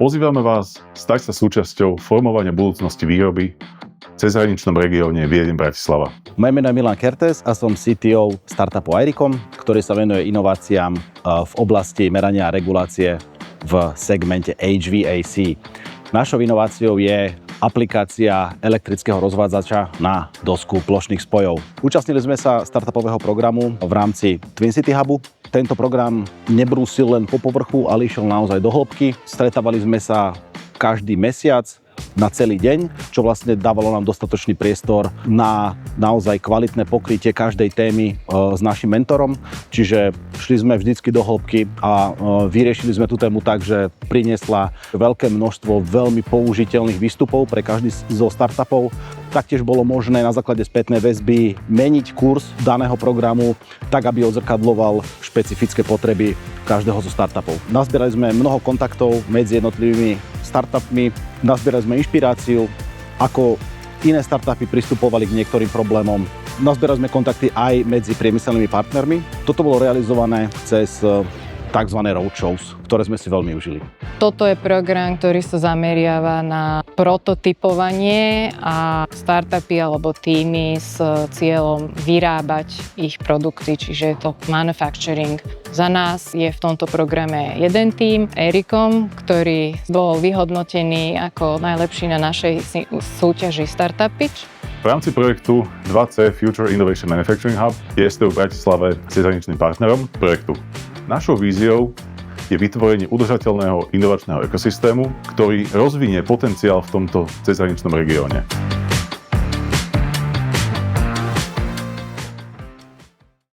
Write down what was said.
Pozývame vás stať sa súčasťou formovania budúcnosti výroby v cezhraničnom regióne Viedeň-Bratislava. Moje meno je Milan Kertész a som CTO startupu Airicom, ktorý sa venuje inováciám v oblasti merania a regulácie v segmente HVAC. Našou inováciou je aplikácia elektrického rozvádzača na dosku plošných spojov. Účastnili sme sa startupového programu v rámci Twin City Hubu. Tento program nebrúsil len po povrchu, ale išiel naozaj do hĺbky. Stretávali sme sa každý mesiac na celý deň, čo vlastne dávalo nám dostatočný priestor na naozaj kvalitné pokrytie každej témy s našim mentorom. Čiže šli sme vždycky do hĺbky a vyriešili sme tú tému tak, že priniesla veľké množstvo veľmi použiteľných výstupov pre každý zo startupov. Taktiež bolo možné na základe spätnej väzby meniť kurz daného programu tak, aby odzrkadloval špecifické potreby každého zo startupov. Nazbierali sme mnoho kontaktov medzi jednotlivými startupmi, nazbierali sme inšpiráciu, ako iné startupy pristupovali k niektorým problémom. Nazbierali sme kontakty aj medzi priemyselnými partnermi. Toto bolo realizované cez tzv. Roadshows, ktoré sme si veľmi užili. Toto je program, ktorý sa zameriava na prototypovanie a startupy alebo týmy s cieľom vyrábať ich produkty, čiže je to manufacturing. Za nás je v tomto programe jeden tím, Airicom, ktorý bol vyhodnotený ako najlepší na našej súťaži Startup Pitch. V rámci projektu 2C Future Innovation Manufacturing Hub je STU v Bratislave cezhraničným partnerom projektu. Našou víziou je vytvorenie udržateľného inovačného ekosystému, ktorý rozvinie potenciál v tomto cezhraničnom regióne.